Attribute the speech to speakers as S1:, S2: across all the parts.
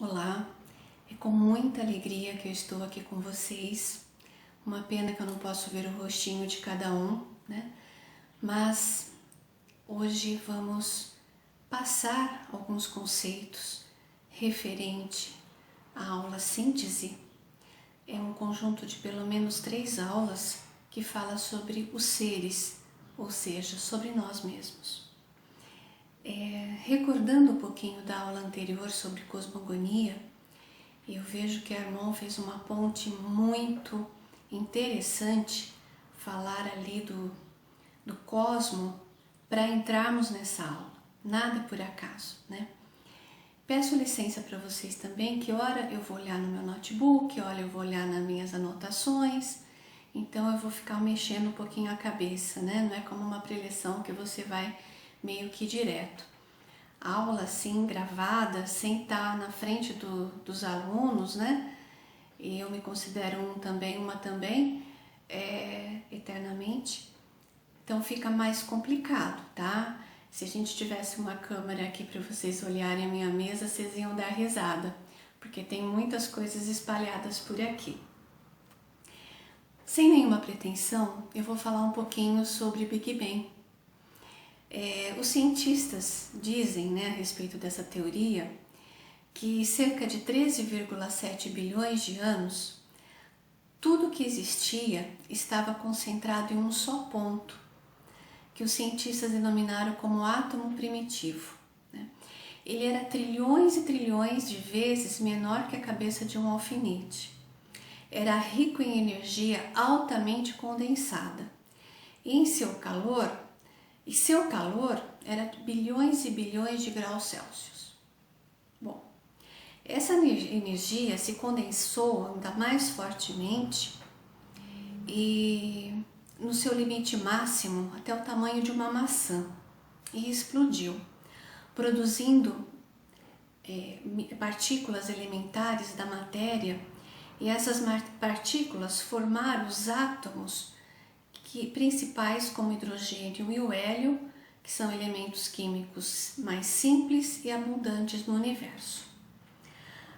S1: Olá, é com muita alegria que eu estou aqui com vocês. Uma pena que eu não posso ver o rostinho de cada um, né? Mas hoje vamos passar alguns conceitos referente à aula síntese. É um conjunto de pelo menos 3 aulas que fala sobre os seres, ou seja, sobre nós mesmos. Recordando um pouquinho da aula anterior sobre cosmogonia, eu vejo que a Armon fez uma ponte muito interessante, falar ali do cosmo, para entrarmos nessa aula. Nada por acaso, né? Peço licença para vocês também, que hora eu vou olhar no meu notebook, hora eu vou olhar nas minhas anotações, então eu vou ficar mexendo um pouquinho a cabeça, né? Não é como uma preleção que você vai meio que direto. Aula assim, gravada, sem estar na frente dos alunos, né? E eu me considero uma também, eternamente. Então fica mais complicado, tá? Se a gente tivesse uma câmera aqui para vocês olharem a minha mesa, vocês iam dar risada, porque tem muitas coisas espalhadas por aqui. Sem nenhuma pretensão, eu vou falar um pouquinho sobre Big Bang. Os cientistas dizem, né, a respeito dessa teoria, que cerca de 13,7 bilhões de anos, tudo que existia estava concentrado em um só ponto, que os cientistas denominaram como átomo primitivo. Né? Ele era trilhões e trilhões de vezes menor que a cabeça de um alfinete. Era rico em energia altamente condensada. E seu calor era bilhões e bilhões de graus Celsius. Bom, essa energia se condensou ainda mais fortemente e no seu limite máximo até o tamanho de uma maçã e explodiu, produzindo partículas elementares da matéria, e essas partículas formaram os átomos principais como o hidrogênio e o hélio, que são elementos químicos mais simples e abundantes no universo.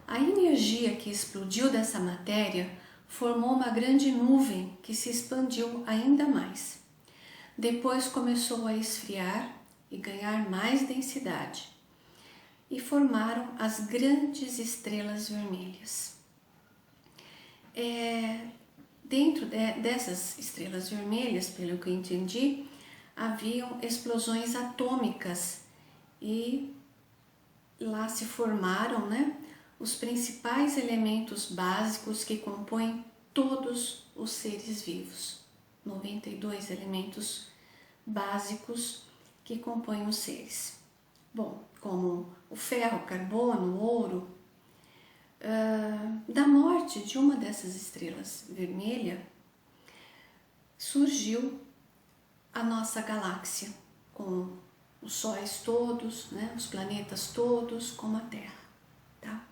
S1: A energia que explodiu dessa matéria formou uma grande nuvem que se expandiu ainda mais. Depois começou a esfriar e ganhar mais densidade, e formaram as grandes estrelas vermelhas. Dentro dessas estrelas vermelhas, pelo que eu entendi, haviam explosões atômicas e lá se formaram, né, os principais elementos básicos que compõem todos os seres vivos. 92 elementos básicos que compõem os seres. Bom, como o ferro, o carbono, o ouro. Da morte de uma dessas estrelas vermelhas surgiu a nossa galáxia, com os sóis todos, né, os planetas todos, como a Terra. Tá?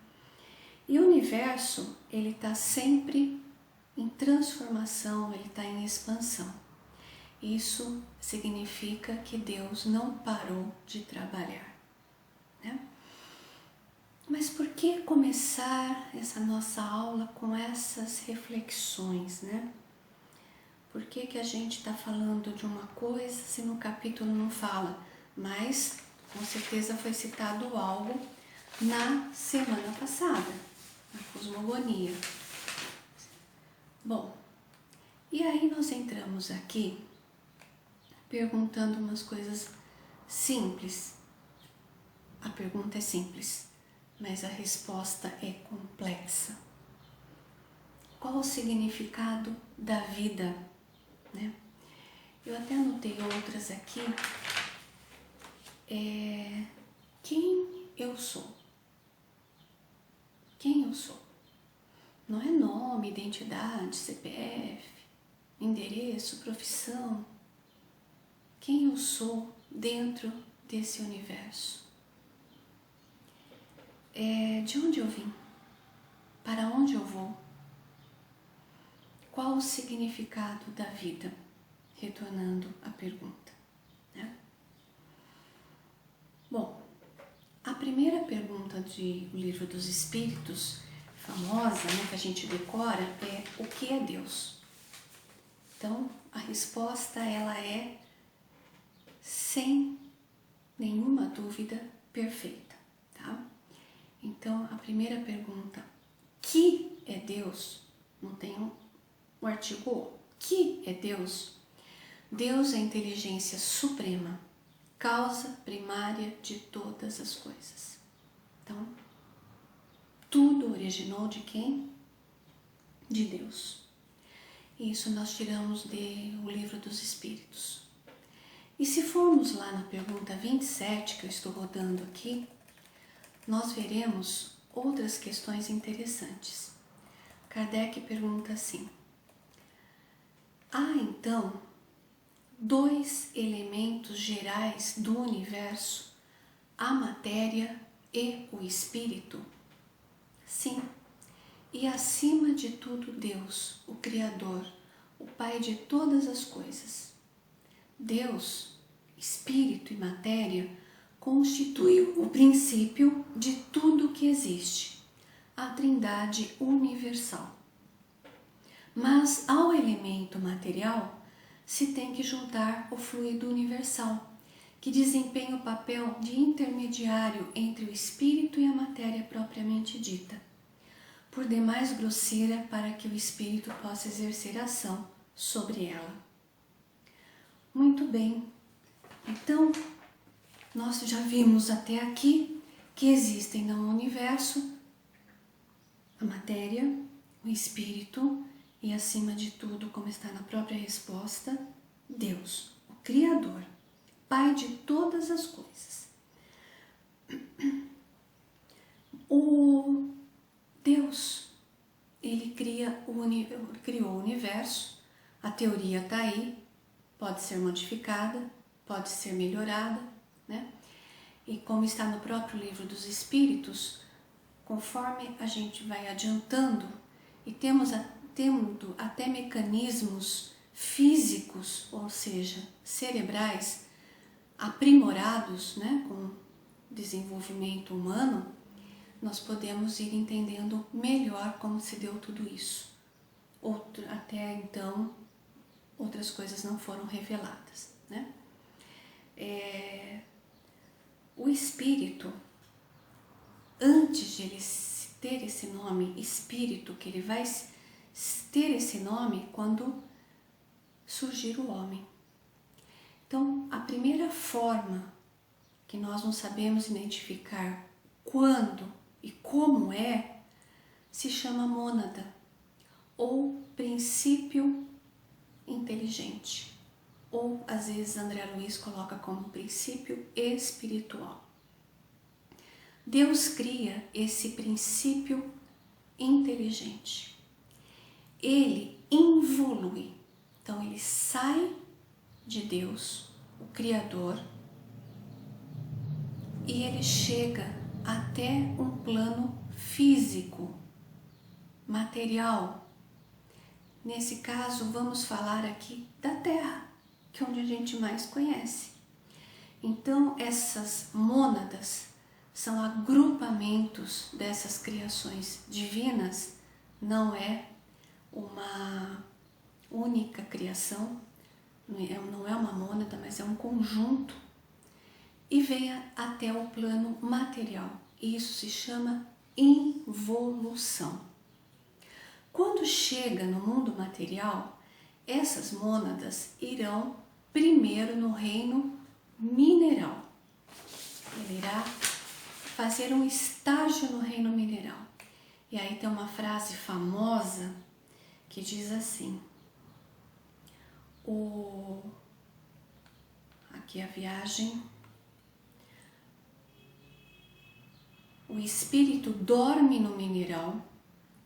S1: E o universo, ele está sempre em transformação, ele está em expansão. Isso significa que Deus não parou de trabalhar. Né? Mas por que começar essa nossa aula com essas reflexões, né? Por que a gente está falando de uma coisa se no capítulo não fala? Mas, com certeza foi citado algo na semana passada, na cosmogonia. Bom, e aí nós entramos aqui perguntando umas coisas simples. A pergunta é simples, mas a resposta é complexa. Qual o significado da vida? Né? Eu até anotei outras aqui. Quem eu sou? Quem eu sou? Não é nome, identidade, CPF, endereço, profissão. Quem eu sou dentro desse universo? De onde eu vim? Para onde eu vou? Qual o significado da vida? Retornando à pergunta. Né? Bom, a primeira pergunta do Livro dos Espíritos, famosa, né, que a gente decora, é: o que é Deus? Então, a resposta ela é, sem nenhuma dúvida, perfeita, tá? Então, a primeira pergunta, que é Deus? Não tem um artigo O. Que é Deus? Deus é a inteligência suprema, causa primária de todas as coisas. Então, tudo originou de quem? De Deus. Isso nós tiramos do Livro dos Espíritos. E se formos lá na pergunta 27, que eu estou rodando aqui, nós veremos outras questões interessantes. Kardec pergunta assim: há então dois elementos gerais do universo, a matéria e o espírito? Sim, e acima de tudo Deus, o Criador, o Pai de todas as coisas. Deus, espírito e matéria, constituem o princípio de tudo que existe, a Trindade universal. Mas ao elemento material se tem que juntar o fluido universal, que desempenha o papel de intermediário entre o espírito e a matéria propriamente dita, por demais grosseira para que o espírito possa exercer ação sobre ela. Muito bem, então nós já vimos até aqui que existem no universo a matéria, o espírito e, acima de tudo, como está na própria resposta, Deus, o Criador, Pai de todas as coisas. O Deus, ele criou o universo, a teoria está aí, pode ser modificada, pode ser melhorada, né? E como está no próprio Livro dos Espíritos, conforme a gente vai adiantando e tendo até mecanismos físicos, ou seja, cerebrais, aprimorados, né, com o desenvolvimento humano, nós podemos ir entendendo melhor como se deu tudo isso. Até então, outras coisas não foram reveladas, né? O espírito, antes de ele ter esse nome espírito, que ele vai ter esse nome quando surgir o homem. Então, a primeira forma que nós não sabemos identificar quando e como se chama mônada, ou princípio inteligente, ou às vezes André Luiz coloca como princípio espiritual. Deus cria esse princípio inteligente. Ele evolui. Então ele sai de Deus, o Criador, e ele chega até um plano físico, material. Nesse caso, vamos falar aqui da Terra, que é onde a gente mais conhece. Então, essas mônadas são agrupamentos dessas criações divinas, não é uma única criação, não é uma mônada, mas é um conjunto, e vem até o plano material. Isso se chama involução. Quando chega no mundo material, essas mônadas irão primeiro no reino mineral. Ele irá fazer um estágio no reino mineral. E aí tem uma frase famosa que diz assim: aqui a viagem. O espírito dorme no mineral,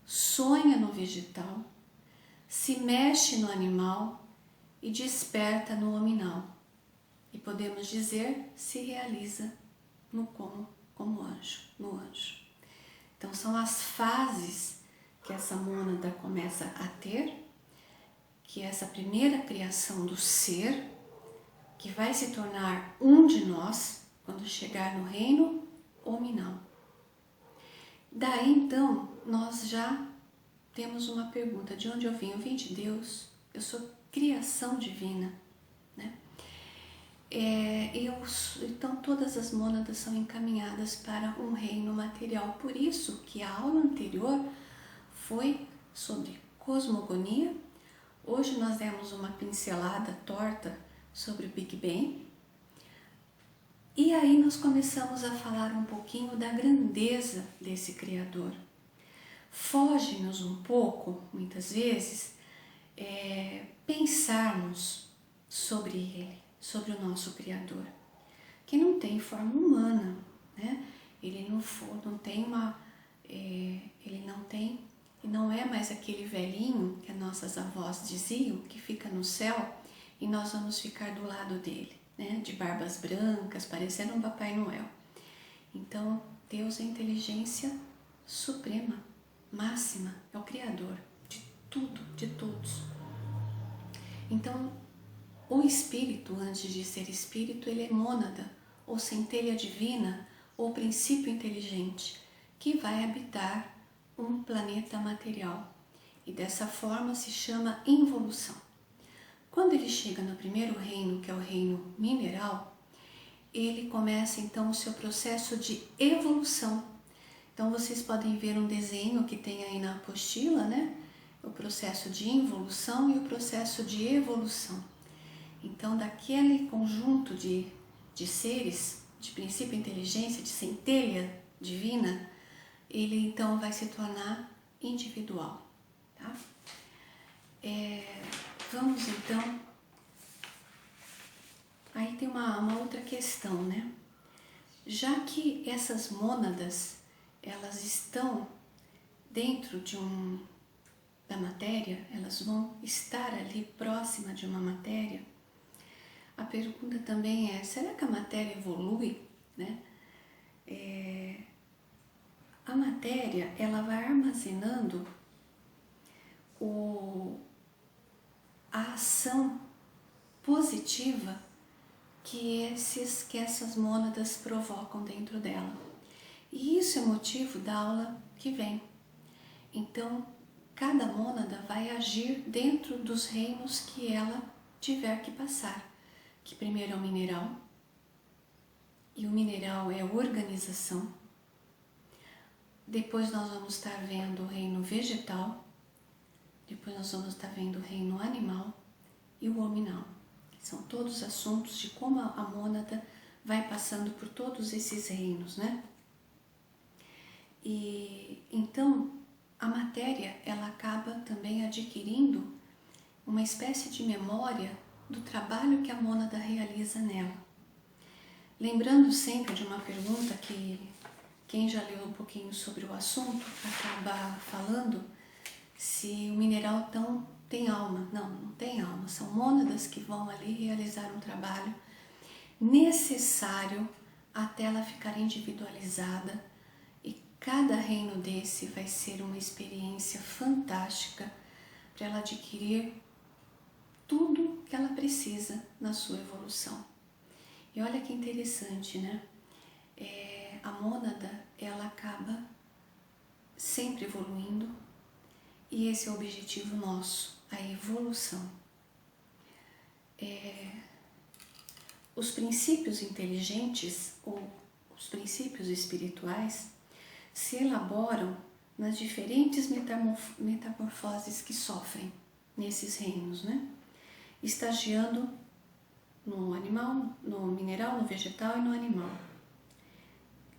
S1: sonha no vegetal, se mexe no animal e desperta no hominal. E podemos dizer, se realiza como anjo, no anjo. Então são as fases que essa mônada começa a ter, que é essa primeira criação do ser, que vai se tornar um de nós quando chegar no reino hominal. Daí então nós já temos uma pergunta: de onde eu vim? Eu vim de Deus, eu sou criação divina, né? Então todas as mônadas são encaminhadas para um reino material. Por isso que a aula anterior foi sobre cosmogonia. Hoje nós demos uma pincelada torta sobre o Big Bang. E aí nós começamos a falar um pouquinho da grandeza desse Criador. Foge-nos um pouco, muitas vezes, pensarmos sobre Ele, sobre o nosso Criador, que não tem forma humana, né? Ele não é mais aquele velhinho que as nossas avós diziam, que fica no céu e nós vamos ficar do lado dele, né? De barbas brancas, parecendo um Papai Noel. Então, Deus é a inteligência suprema, máxima, é o Criador de tudo, de todos. Então, o espírito, antes de ser espírito, ele é mônada, ou centelha divina, ou princípio inteligente, que vai habitar um planeta material. E dessa forma se chama involução. Quando ele chega no primeiro reino, que é o reino mineral, ele começa então o seu processo de evolução. Então vocês podem ver um desenho que tem aí na apostila, né? O processo de involução e o processo de evolução. Então, daquele conjunto de seres, de princípio inteligência, de centelha divina, ele então vai se tornar individual, tá? Vamos então, aí tem uma outra questão, né? Já que essas mônadas, elas estão dentro da matéria, elas vão estar ali próxima de uma matéria, a pergunta também é: será que a matéria evolui, né? A matéria, ela vai armazenando a ação positiva que essas mônadas provocam dentro dela. E isso é motivo da aula que vem. Então, cada mônada vai agir dentro dos reinos que ela tiver que passar. Que primeiro é o mineral, e o mineral é organização. Depois nós vamos estar vendo o reino vegetal, depois nós vamos estar vendo o reino animal e o hominal. São todos assuntos de como a mônada vai passando por todos esses reinos, né? E então a matéria, ela acaba também adquirindo uma espécie de memória do trabalho que a mônada realiza nela. Lembrando sempre de uma pergunta que quem já leu um pouquinho sobre o assunto acaba falando se o mineral então tem alma. Não, não tem alma. São mônadas que vão ali realizar um trabalho necessário até ela ficar individualizada, e cada reino desse vai ser uma experiência fantástica para ela adquirir tudo que ela precisa na sua evolução. E olha que interessante, né? A mônada, ela acaba sempre evoluindo, e esse é o objetivo nosso, a evolução. Os princípios inteligentes, ou os princípios espirituais, se elaboram nas diferentes metamorfoses que sofrem nesses reinos, né? Estagiando no animal, no mineral, no vegetal e no animal,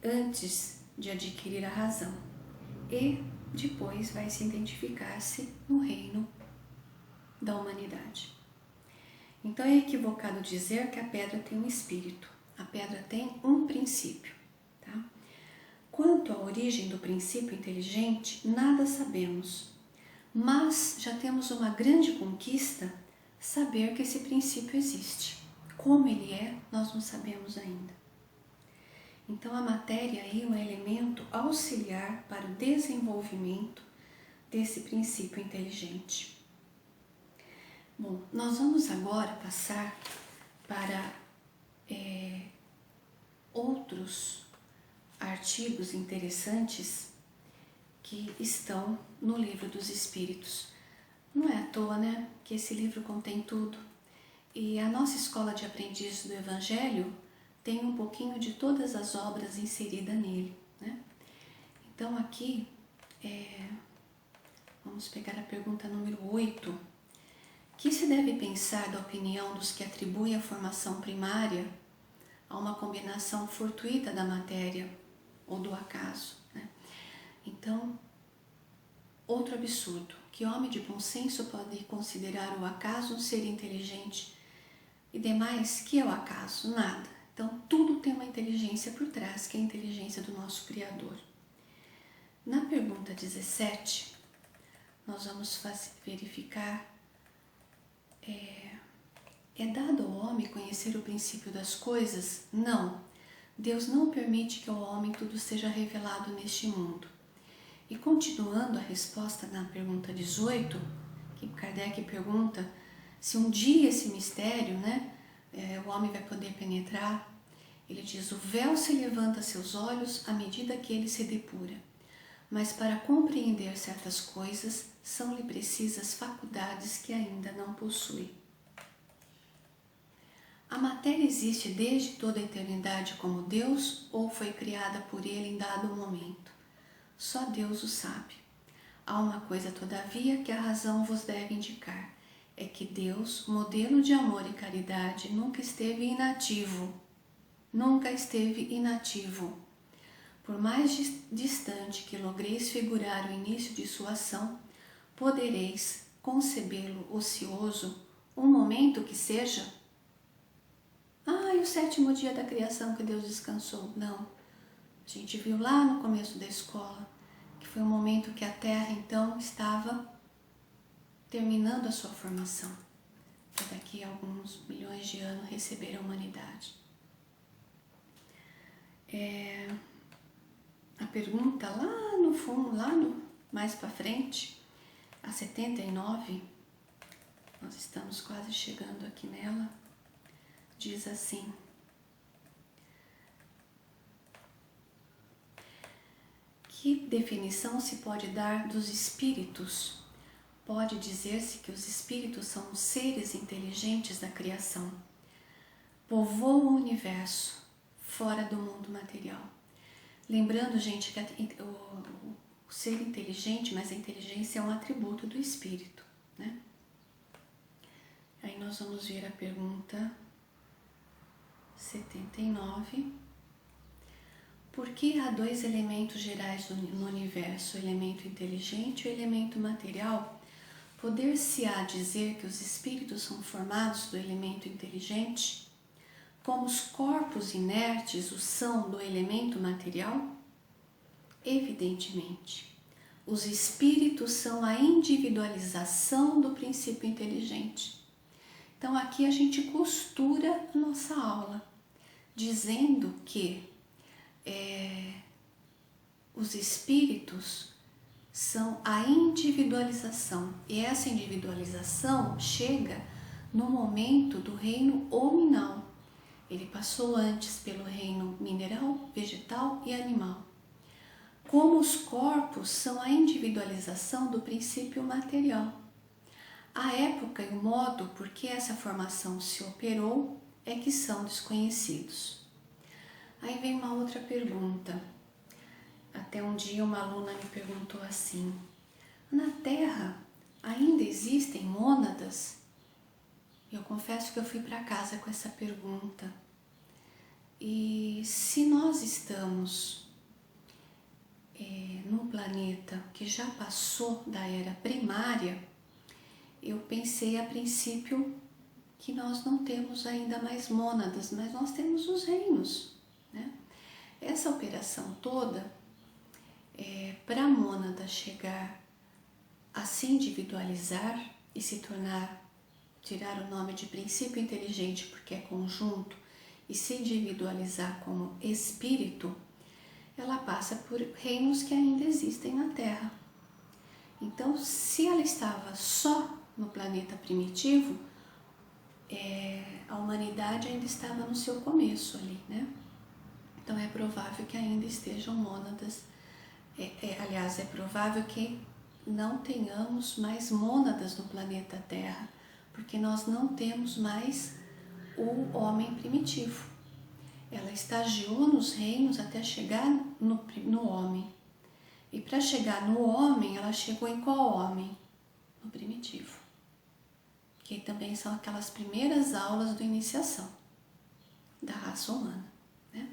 S1: antes de adquirir a razão, e depois vai se identificar-se no reino da humanidade. Então é equivocado dizer que a pedra tem um espírito. A pedra tem um princípio, tá? Quanto à origem do princípio inteligente, nada sabemos, mas já temos uma grande conquista: saber que esse princípio existe. Como ele é, nós não sabemos ainda. Então a matéria aí é um elemento auxiliar para o desenvolvimento desse princípio inteligente. Bom, nós vamos agora passar para outros artigos interessantes que estão no Livro dos Espíritos. Não é à toa, né, que esse livro contém tudo. E a nossa escola de aprendizes do Evangelho tem um pouquinho de todas as obras inseridas nele, né? Então aqui, vamos pegar a pergunta número 8. Que se deve pensar da opinião dos que atribuem a formação primária a uma combinação fortuita da matéria ou do acaso, né? Então, outro absurdo, que homem de bom senso pode considerar o acaso um ser inteligente e demais, que é o acaso? Nada. Então, tudo tem uma inteligência por trás, que é a inteligência do nosso Criador. Na pergunta 17, nós vamos verificar, é dado ao homem conhecer o princípio das coisas? Não. Deus não permite que ao homem tudo seja revelado neste mundo. E continuando a resposta na pergunta 18, que Kardec pergunta se um dia esse mistério, né, o homem vai poder penetrar, ele diz: o véu se levanta a seus olhos à medida que ele se depura, mas para compreender certas coisas são-lhe precisas faculdades que ainda não possui. A matéria existe desde toda a eternidade como Deus ou foi criada por ele em dado momento? Só Deus o sabe. Há uma coisa, todavia, que a razão vos deve indicar, é que Deus, modelo de amor e caridade, nunca esteve inativo. Nunca esteve inativo. Por mais distante que logreis figurar o início de sua ação, podereis concebê-lo ocioso um momento que seja? E o 7º dia da criação que Deus descansou? Não. A gente viu lá no começo da escola que foi um momento que a Terra então estava terminando a sua formação, que daqui a alguns milhões de anos receber a humanidade. A pergunta lá no fundo, mais para frente, a 79, nós estamos quase chegando aqui nela, diz assim: que definição se pode dar dos espíritos? Pode dizer-se que os espíritos são os seres inteligentes da criação. Povoam o universo, fora do mundo material. Lembrando, gente, que o ser inteligente, mas a inteligência é um atributo do espírito, né? Aí nós vamos ver a pergunta 79. Por que há dois elementos gerais no universo, o elemento inteligente e o elemento material? Poder-se-á dizer que os espíritos são formados do elemento inteligente, como os corpos inertes o são do elemento material? Evidentemente, os espíritos são a individualização do princípio inteligente. Então aqui a gente costura a nossa aula, dizendo que os espíritos são a individualização, e essa individualização chega no momento do reino hominal. Ele passou antes pelo reino mineral, vegetal e animal. Como os corpos são a individualização do princípio material. A época e o modo por que essa formação se operou é que são desconhecidos. Aí vem uma outra pergunta. Até um dia uma aluna me perguntou assim: na Terra ainda existem mônadas? Eu confesso que eu fui para casa com essa pergunta. E se nós estamos num planeta que já passou da era primária, eu pensei a princípio que nós não temos ainda mais mônadas, mas nós temos os reinos, né? Essa operação toda, para a mônada chegar a se individualizar e se tornar, tirar o nome de princípio inteligente porque é conjunto, e se individualizar como espírito, ela passa por reinos que ainda existem na Terra. Então, se ela estava só no planeta primitivo, a humanidade ainda estava no seu começo ali, né? então é provável que ainda estejam mônadas. Aliás, é provável que não tenhamos mais mônadas no planeta Terra, porque nós não temos mais o homem primitivo. Ela estagiou nos reinos até chegar no homem. E para chegar no homem, ela chegou em qual homem? No primitivo. Que também são aquelas primeiras aulas de iniciação da raça humana, né?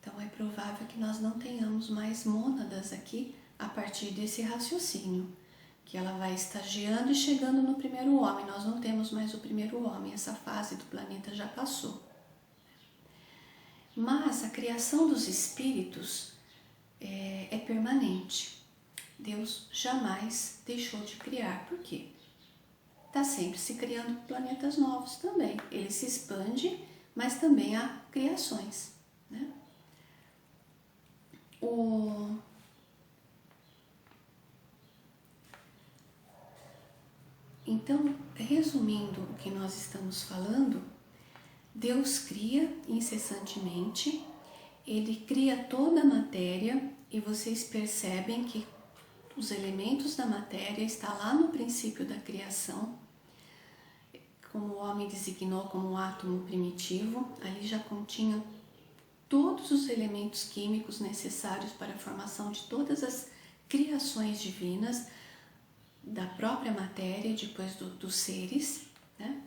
S1: Então é provável que nós não tenhamos mais mônadas aqui a partir desse raciocínio, que ela vai estagiando e chegando no primeiro homem. Nós não temos mais o primeiro homem, essa fase do planeta já passou. Mas a criação dos espíritos é permanente. Deus jamais deixou de criar. Por quê? Está sempre se criando planetas novos também. Ele se expande, mas também há criações, né? Então, resumindo o que nós estamos falando, Deus cria incessantemente, Ele cria toda a matéria e vocês percebem que os elementos da matéria estão lá no princípio da criação, como o homem designou como um átomo primitivo, ali já continha todos os elementos químicos necessários para a formação de todas as criações divinas, da própria matéria e depois dos seres, né?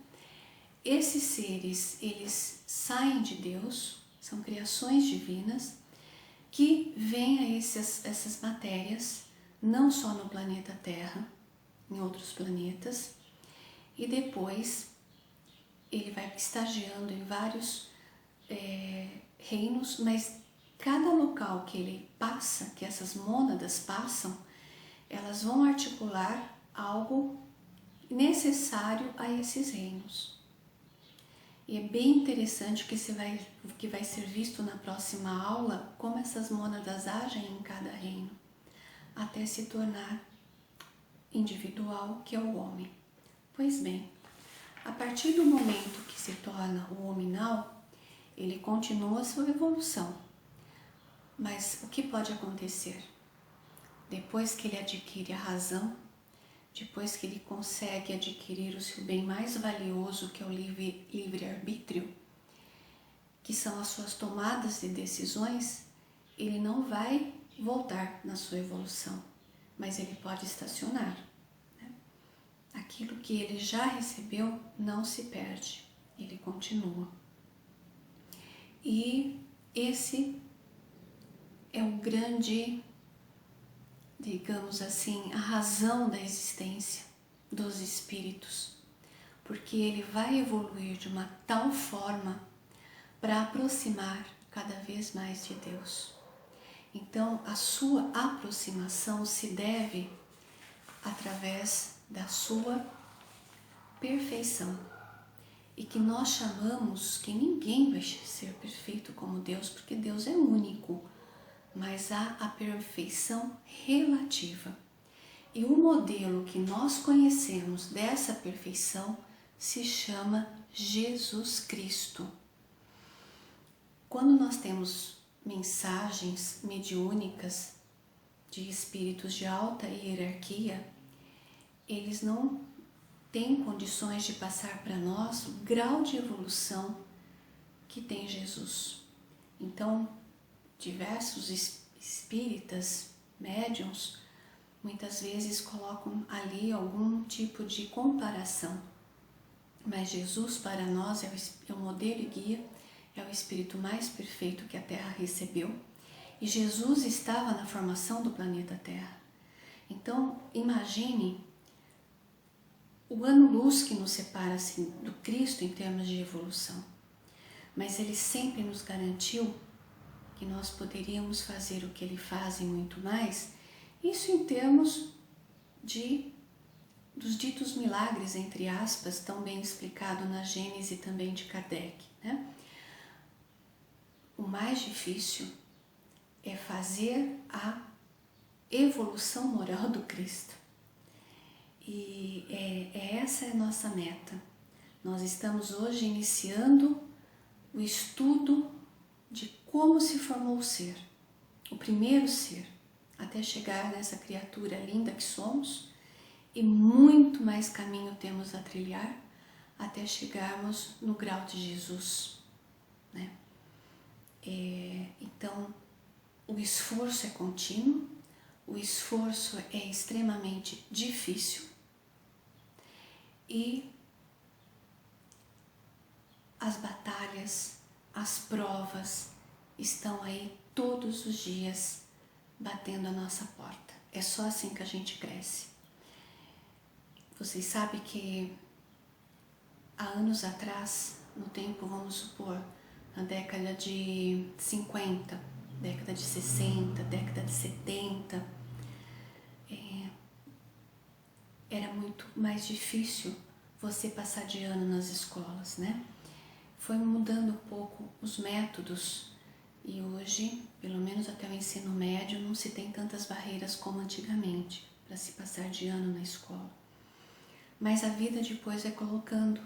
S1: Esses seres, eles saem de Deus, são criações divinas que vêm a essas matérias, não só no planeta Terra, em outros planetas, e depois ele vai estagiando em vários reinos, mas cada local que ele passa, que essas mônadas passam, elas vão articular algo necessário a esses reinos. E é bem interessante que vai ser visto na próxima aula como essas mônadas agem em cada reino, até se tornar individual, que é o homem. Pois bem, a partir do momento que se torna o hominal, ele continua a sua evolução. Mas o que pode acontecer? Depois que ele adquire a razão, depois que ele consegue adquirir o seu bem mais valioso, que é o livre-arbítrio, que são as suas tomadas de decisões, ele não vai voltar na sua evolução, mas ele pode estacionar, né? Aquilo que ele já recebeu não se perde, ele continua. E esse é o grande, digamos assim, a razão da existência dos espíritos, porque ele vai evoluir de uma tal forma para aproximar cada vez mais de Deus. Então, a sua aproximação se deve através da sua perfeição. E que nós chamamos que ninguém vai ser perfeito como Deus, porque Deus é único, mas há a perfeição relativa. E o modelo que nós conhecemos dessa perfeição se chama Jesus Cristo. Quando nós temos mensagens mediúnicas de espíritos de alta hierarquia, eles não têm condições de passar para nós o grau de evolução que tem Jesus. Então, diversos espíritas, médiuns, muitas vezes colocam ali algum tipo de comparação. Mas Jesus para nós é o modelo e guia, é o espírito mais perfeito que a Terra recebeu. E Jesus estava na formação do planeta Terra. Então, imagine o ano-luz que nos separa assim, do Cristo em termos de evolução. Mas Ele sempre nos garantiu que nós poderíamos fazer o que Ele faz e muito mais, isso em termos dos ditos milagres, entre aspas, tão bem explicado na Gênese também de Kardec, né? O mais difícil é fazer a evolução moral do Cristo. E essa é a nossa meta. Nós estamos hoje iniciando o estudo de como se formou o ser, o primeiro ser, até chegar nessa criatura linda que somos, e muito mais caminho temos a trilhar até chegarmos no grau de Jesus, né? Então, o esforço é contínuo, o esforço é extremamente difícil e as batalhas, as provas estão aí todos os dias batendo a nossa porta. É só assim que a gente cresce. Vocês sabem que há anos atrás, no tempo, vamos supor, na década de 50, década de 60, década de 70, era muito mais difícil você passar de ano nas escolas, né? Foi mudando um pouco os métodos e hoje, pelo menos até o ensino médio, não se tem tantas barreiras como antigamente para se passar de ano na escola. Mas a vida depois vai colocando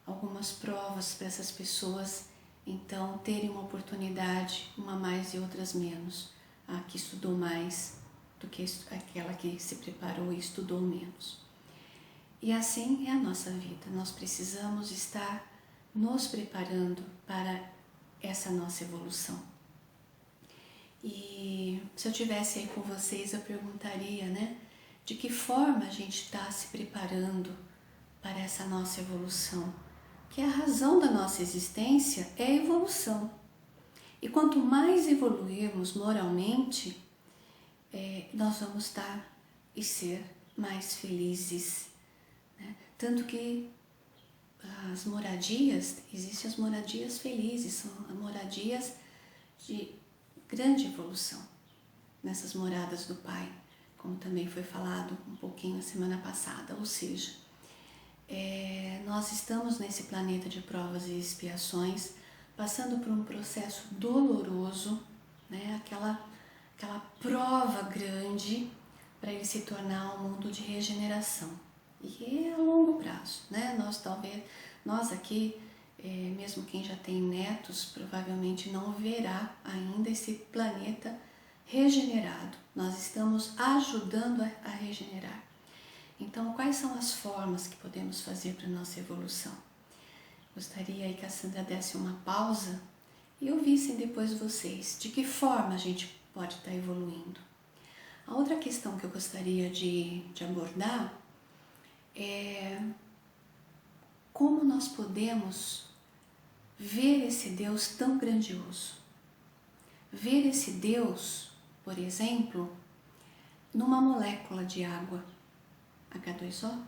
S1: algumas provas para essas pessoas, então, terem uma oportunidade, uma mais e outras menos. A que estudou mais do que aquela que se preparou e estudou menos. E assim é a nossa vida. Nós precisamos estar nos preparando para essa nossa evolução. E se eu estivesse aí com vocês, eu perguntaria, né? De que forma a gente está se preparando para essa nossa evolução? Que a razão da nossa existência é a evolução. E quanto mais evoluirmos moralmente, nós vamos estar e ser mais felizes, né? Tanto que as moradias, existem as moradias felizes, são moradias de grande evolução, nessas moradas do Pai, como também foi falado um pouquinho na semana passada, ou seja, nós estamos nesse planeta de provas e expiações, passando por um processo doloroso, né? Aquela prova grande para ele se tornar um mundo de regeneração. E é a longo prazo, né? Nós aqui, mesmo quem já tem netos, provavelmente não verá ainda esse planeta regenerado. Nós estamos ajudando a regenerar. Então, quais são as formas que podemos fazer para a nossa evolução? Gostaria aí que a Sandra desse uma pausa e ouvissem depois vocês de que forma a gente pode estar evoluindo. A outra questão que eu gostaria de abordar é como nós podemos ver esse Deus tão grandioso. Ver esse Deus, por exemplo, numa molécula de água, H2O.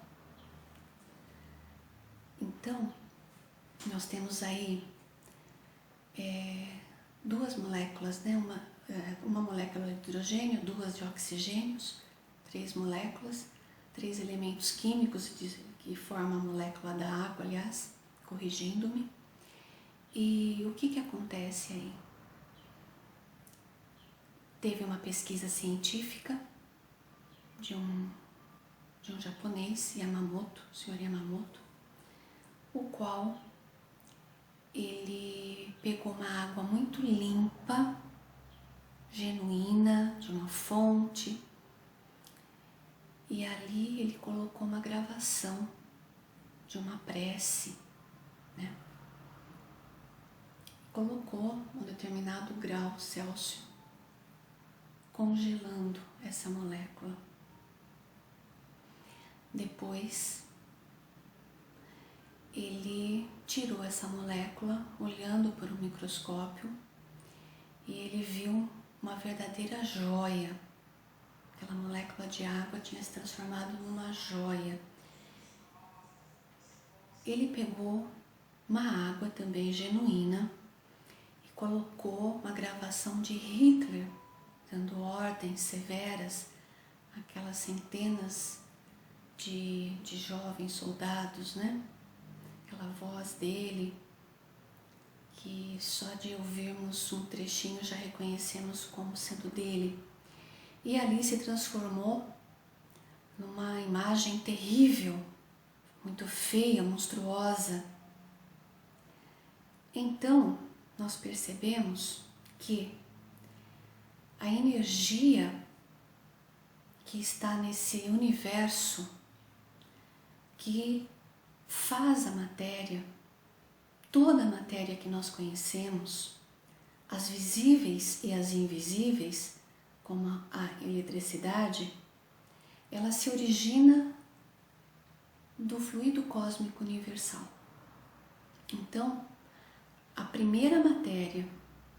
S1: Então, nós temos aí duas moléculas, né? Uma molécula de hidrogênio, duas de oxigênios, 3 moléculas, 3 elementos químicos que formam a molécula da água, aliás, corrigindo-me. E o que acontece aí? Teve uma pesquisa científica de um japonês, Yamamoto, o senhor Yamamoto, o qual ele pegou uma água muito limpa, genuína, de uma fonte, e ali ele colocou uma gravação de uma prece, né? Colocou um determinado grau Celsius, congelando essa molécula. Depois, ele tirou essa molécula, olhando por um microscópio, e ele viu uma verdadeira joia. Aquela molécula de água tinha se transformado numa joia. Ele pegou uma água também genuína e colocou uma gravação de Hitler, dando ordens severas àquelas centenas de jovens soldados, né? Aquela voz dele, que só de ouvirmos um trechinho já reconhecemos como sendo dele. E ali se transformou numa imagem terrível, muito feia, monstruosa. Então, nós percebemos que a energia que está nesse universo que faz a matéria, toda a matéria que nós conhecemos, as visíveis e as invisíveis, como a eletricidade, ela se origina do fluido cósmico universal. Então, a primeira matéria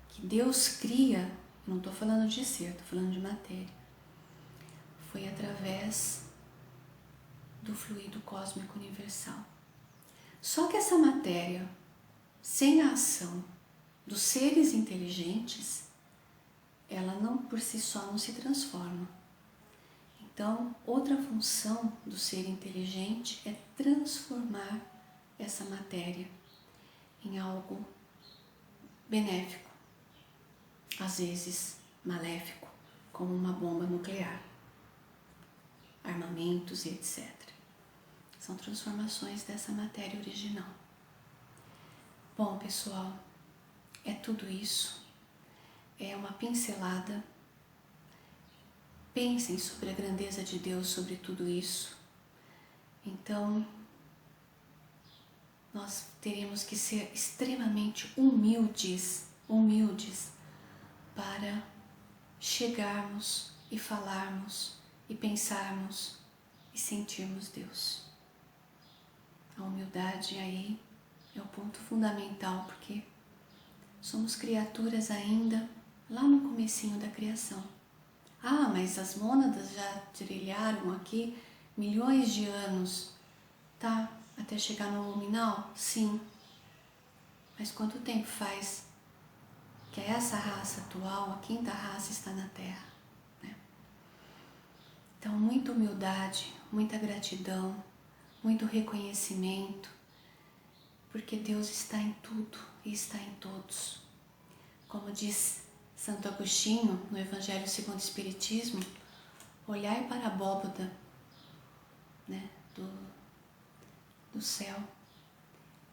S1: que Deus cria, não estou falando de ser, estou falando de matéria, foi através do fluido cósmico universal. Só que essa matéria, sem a ação dos seres inteligentes, ela não por si só não se transforma. Então, outra função do ser inteligente é transformar essa matéria em algo benéfico, às vezes maléfico, como uma bomba nuclear, armamentos e etc. São transformações dessa matéria original. Bom, pessoal, é tudo isso. É uma pincelada. Pensem sobre a grandeza de Deus, sobre tudo isso. Então, nós teremos que ser extremamente humildes para chegarmos e falarmos e pensarmos e sentirmos Deus. A humildade aí é o ponto fundamental, porque somos criaturas ainda lá no comecinho da criação. Ah, mas as mônadas já trilharam aqui milhões de anos, tá? Até chegar no luminal? Sim. Mas quanto tempo faz que essa raça atual, a quinta raça, está na Terra, né? Então, muita humildade, muita gratidão, muito reconhecimento, porque Deus está em tudo e está em todos. Como diz Santo Agostinho no Evangelho segundo o Espiritismo, olhai para a abóboda, né, do céu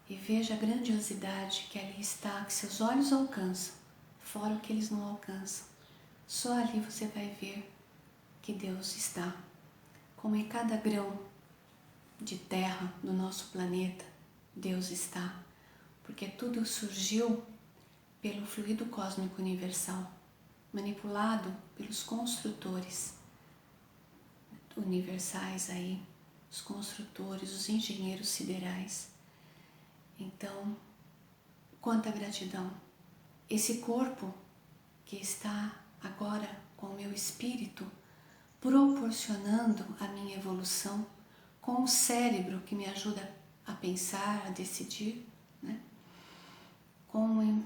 S1: e veja a grandiosidade que ali está, que seus olhos alcançam, fora o que eles não alcançam. Só ali você vai ver que Deus está, como em cada grão de terra do nosso planeta, Deus está, porque tudo surgiu pelo fluido cósmico universal, manipulado pelos construtores universais aí, os construtores, os engenheiros siderais. Então, quanta gratidão! Esse corpo que está agora com o meu espírito, proporcionando a minha evolução, com o cérebro que me ajuda a pensar, a decidir, né? Com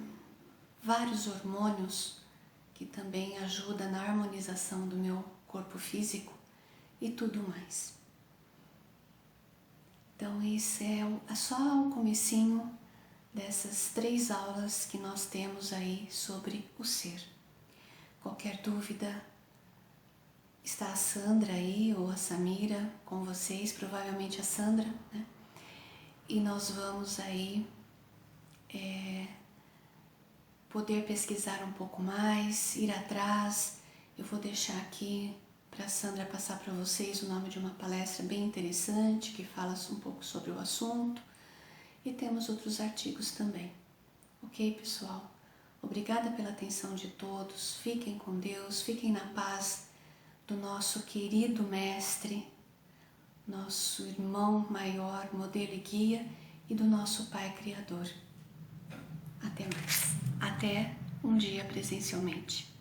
S1: vários hormônios que também ajudam na harmonização do meu corpo físico e tudo mais. Então esse é só o comecinho dessas 3 aulas que nós temos aí sobre o ser. Qualquer dúvida, está a Sandra aí ou a Samira com vocês, provavelmente a Sandra, né? E nós vamos aí poder pesquisar um pouco mais, ir atrás. Eu vou deixar aqui para a Sandra passar para vocês o nome de uma palestra bem interessante que fala um pouco sobre o assunto, e temos outros artigos também. Ok, pessoal? Obrigada pela atenção de todos, fiquem com Deus, fiquem na paz do nosso querido Mestre, nosso irmão maior, modelo e guia, e do nosso Pai Criador. Até mais. Até um dia presencialmente.